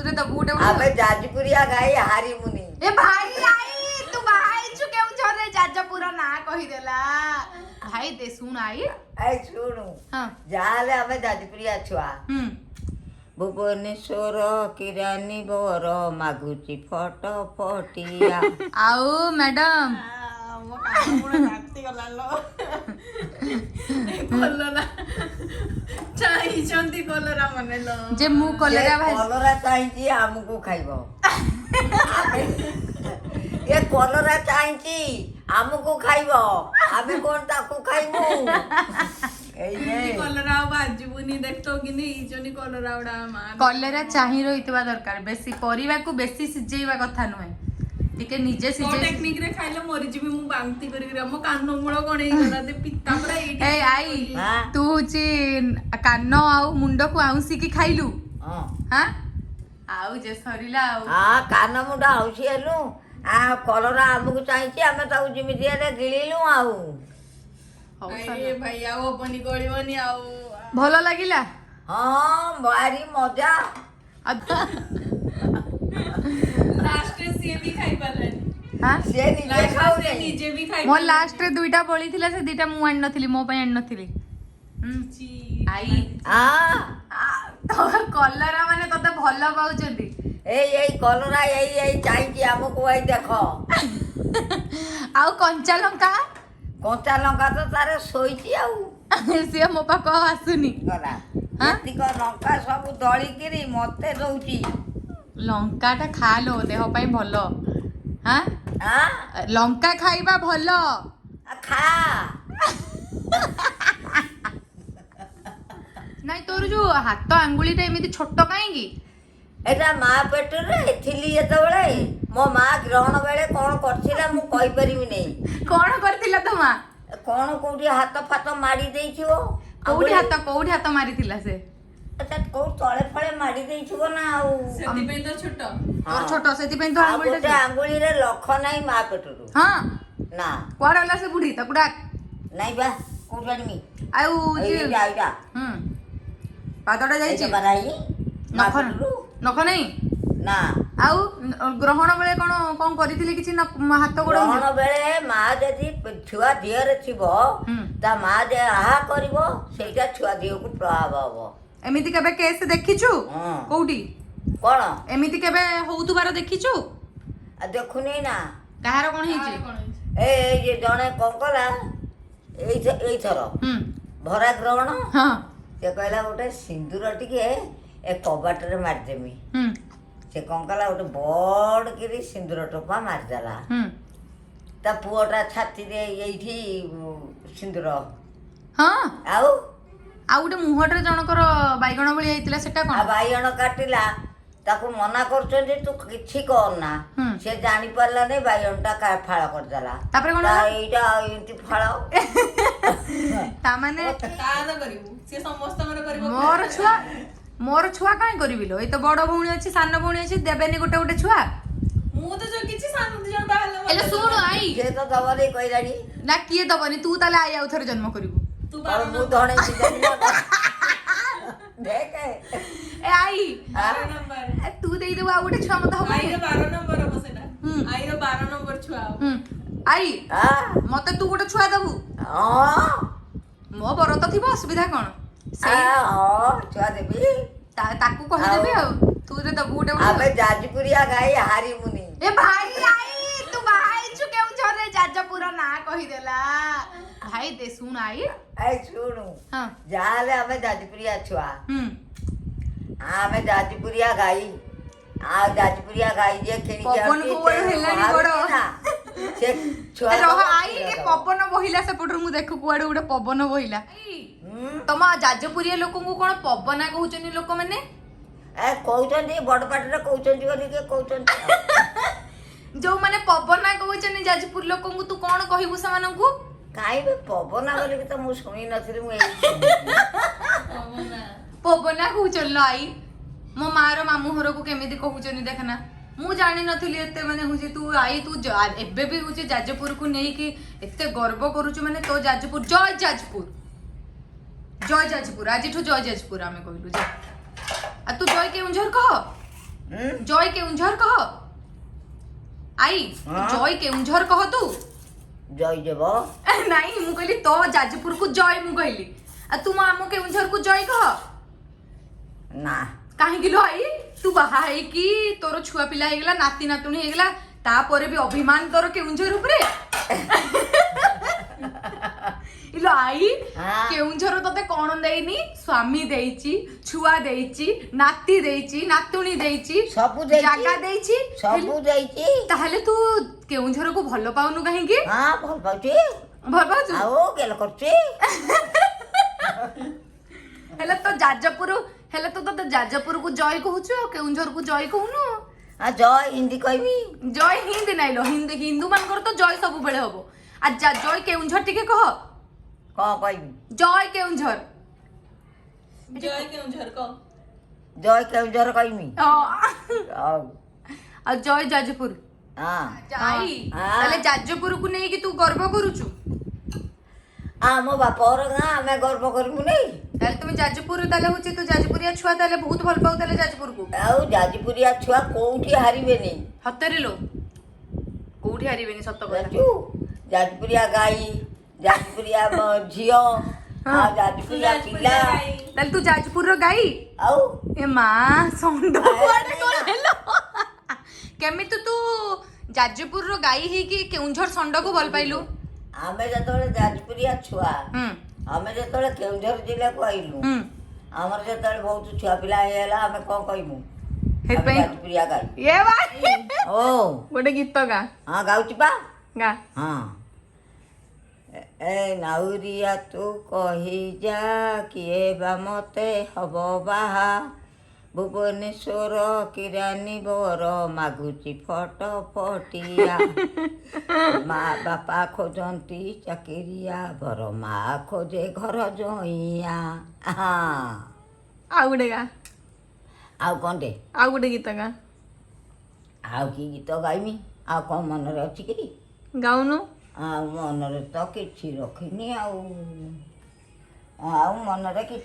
रे दबु गोटे आमे जाजपुरिया गाई हारी मुनि ए भाई आई तू भाई छु केउ झरे जाजपुर ना कहि देला भाई दे सुन आई आई सुनु हां जाले आमे जाजपुरिया छुआ भुवनेश्वर किरानी बर मागुची फट फटिया आओ मैडम ମୋ କାନ ମୁଣ୍ଡ ଘାଟି ଗଲା ଲୋ କଲରା ଚାହିଁଛନ୍ତି କଲରା ମାନେ ଲୋ जे मु कलरा भाई कलरा चाहिए हमको खाइबो ये कलरा चाहिए हमको खाइबो आमे कोन ताको खाइबो କଲରା ଆଉ ବାଜିବୁନି ଦେଖ କିନି ଇଚନି କଲରା ଉଡା ମା कलरा चाहि रहितबा दरकार बेसी परिवा को बेसी सिजेइबा कथा नुहे टिके निजे କୋ सिजे ଟେक्निक ରେ ଖାଇଲେ ମରିଯିବି ମୁଁ ବାନ୍ତି କରିକି ମୋ କାନ ମୂଳ କଣ ହେଇଗଲା ଦେ ପିତା ପୁରା ଏଇଠି ए आई हाँ। तू ची कान आउ मुंड को आउसी की खाइलु हां हां आउ जे सरिला आउ हाँ कान मुंडा हौसी हेलु आ कलरा हमको चाहिए आमे ताऊ जिमिति हेले गिलिलु आउ हौ ଏ ଭାଇ ଆଉ ହବନି ଗଳିବନି ଆଉ भलो लागिला हाँ भारी मजा ଲାଷ୍ଟରେ ସିଏ ବି ଖାଇ ପାରିଲାନି हां से निजे ଲାଷ୍ଟରେ खाऊ ସିଏ नहीं ନିଜେ ବି ଖାଇ मो लास्ट रे दुईटा बळी थिला से दुईटा मु आन नथिली मो पय आन नथिली आई हाँ तो कलरा माने तते भलो पाउचंदी यही कलरा यही चाहिए हमको वही देखो आउ कंचा लंका कंचा लंका तो तारे सोईची आउ से मो पाक आसुनी गला हाँ? एतिक लंका सब दଳିकिरी मते दउची लंका टा खा लो देह पय भलो हां हाँ लंका खाइबा भलो आ खा नाइ तोर जो हाथ आंगुली टा एमिति छोटो काहेगी एटा माँ पेटरे थिली जेतबेले मो माँ ग्रहण बेले कौन करथिला मु कहि परिबि नै कोन करथिला तो मां कौन कोठी हाथ फाथ मारी देइछियो कोउठी हाथ मारिथिला से अच्छा को तळे फळे मारी देइछियो ना आउ ସେଥିପାଇଁ ତ ଛୋଟ तोर छोटो सेति पेन तो आ आंगुली गोटे टा आंगुली रे लख नाही माँ पेटरू हां ना कोड वाला से बुढ़ी तकुडा नाही बा को जानिमी आउ जे आइटा पादडा एटा जाईची बराई माँ नख पेटरू नख नहीं ना आउ ग्रहण बेले कोन कोन करिथिले किछि हाथ गोड़ ग्रहण बेले माँ जदि छुआ दिहरे थिबो ता माँ जे आहा करिवो सेटा छुआ दिह को प्रभाव हबो एमिति केबे केस देखिछु हां कोउठी कोन एमिति केबे होउतुबार देखिछु आ देखुनी ना काहार कोन हिची କଣ ହେଇଛି? ए जे जणे कंकला एई थर भरा ग्रहण हां से कहला गोटे सिंदूर टिके ए कबाट रे मार देमी से कंकला गोटे बड़ किरी सिंदूर टोपा मार देला ता पुओटा छाती रे एइठी सिंदूर हां आउ आ गोटे मुहटरे जनकर बाइगण बळी आइतिला सेटा आ कोन बाइगण काटिला ताकू मना करछन तू किछि कर ना से जानि पारला नै बाइगणटा का फाळ कर देला तापरे कोन ता एइटा एंती फाळ ता माने ତାର କରିବୁ ସେ ସମସ୍ତଙ୍କର କରିବ मोर छुआ काई करिबिलो ए तो बड़ भौणी अछि सान भौणी अछि देबेनी गोटे गोटे छुआ ମୁଁ ତ ଯୋଉ କିଛି ସାନ ଦି ଜଣ ବାହାରିଲା एले सुन आई से तो दबरे कइलानी ना किए दबनी तू ताले आई आउ थरे जन्म करिबु ତୁ और मु धणे देख ए आई 12 ନମ୍ବର तू देई देबा गोटे छुआ मत हबो ଆଇର 12 ନମ୍ବର ହବ ସେଟା ଆଇର 12 ନମ୍ବର ଛୁଆ ହବ आई हां मते तू गोटे छुआ दबु हां मो बरत थिबो असुविधा कोन हां छुआ देबी ताकू कहि देबे आ तू रे दबु गोटे आबे जाजपुरिया गाई हारी मुनि ए भाई आई तू भाई छु केउ झरे जाजपुर ना कहि देला भाई दे सुन आई आई सुनु हां जाले आबे जाजपुरिया छुआ आबे जाजपुरिया गाई आ जाजपुरिया गाई जे खेली पवन को बड़ हेलानी बड़ से छुआ रह आई ए पवन बहिला से पटरु मु देखु कुआडे गोटे पवन बहिला तमा जाजपुरिया लोक को कोन पवना कहउचनी लोक माने ए कहउचंदी बड़ पाटरे कहउचंदी बोली के कहउचंदी जो माने पवना कहउचनी जाजपुर लोक को तू कोन कहिबु समान को काई बे पवना बोली के तो मु सुनी नथिली मु पवना कहउचन आई मो मार मामू हर को केमिति कहउचनी देखना मु जानि नथिली एते माने हुजे तू आई तू एबे भी हुजे जाजपुर को नै कि एते गर्व करूछु माने तो जाजपुर जय जाजपुर आज ठो जय जाजपुर आमे कहलु जे आ तू जय केउंझर कह जय केउंझर कह आई हाँ? जय केउंझर कह तू जय देव नहीं मु कहली तो जाजपुर को जय मु कहली आ तू आम केउंझर को जय कह ना काहे लो आई तू बाहा है कि तोर छुआ पिला हेगला नाती नातुणी हेगला तापर भी अभिमान तोर केउंझर उपरे इलो आई हाँ। केउंझर तते कोन देइनी स्वामी देइची छुआ देइची नाती देइची नातुणी देइची सबु देइची। जागा देइची सबु देइची ताहले तू केउंझर को भलो पाउनु काहे कि हाँ भल पाउची भल पाउछु आओ गेल करची हेले तो जाजपुर हेले तो जाजपुर को जय कहूछु आ केउंझर को जय कहूनु हाँ जय हिंदी कहबी जय हिंदी नाइलो हिंदी हिंदू मानकर तो जय सब बेले हबो आ जय केउंझर टिके कह कौन कहबी जय केउंझर जय केउंझर को जय केउझर कहबी आ जय जाजपुर हाँ जाई हाँ। ताले जाजपुर को नहीं कि तू गर्व करूछु आम बापर गाँ आमे गर्व करमु नहीं ताले तुम जाजपुर ताले होची तू जाजपुरिया छुआ ताले बहुत भल पाउ ताले जाजपुर को आउ जाजपुरिया छुआ कोउठी हारिबे नहीं हतरे लो कोठी हारिबेनी सत्त কথা जाजू जाजपुरिया गाई जाजपुरिया झियो हाँ जाजपुरिया पिला ताले तू जाजपुर रो गाई आउ ए मां संड कुआडे कोन हेलो केमिति तू जाजपुर रो गाई ही कि केउंझर संड को भल पाइलु आमे जतबेले जाजपुरिया छुआ हम आमे जतबेले केउझर जिला को आइलु हम हमर जतबेले बहुत छुआ पिला हेला आमे कोन कहमु हे पे जाजपुरिया गाई ये भाई ओ गोटे गीत गा हाँ गाउची पा गा हाँ ए नाउरिया तू कही जा किए बा मते हब बाहा भुवनेश्वर किरानी बर मागुची फट फटिया माँ बापा खोजती चाकिरिया बर माँ खोजे घर जोइया हाँ आ गोटे गा आउ कौन दे आ गोटे गीत गा आउ कि गीत गाइमी आउ कौन मनरे अच्छी कि गाउनु ଆଉ ମନରେ ତ କିଛି ରଖିନି ଆଉ मनरे कि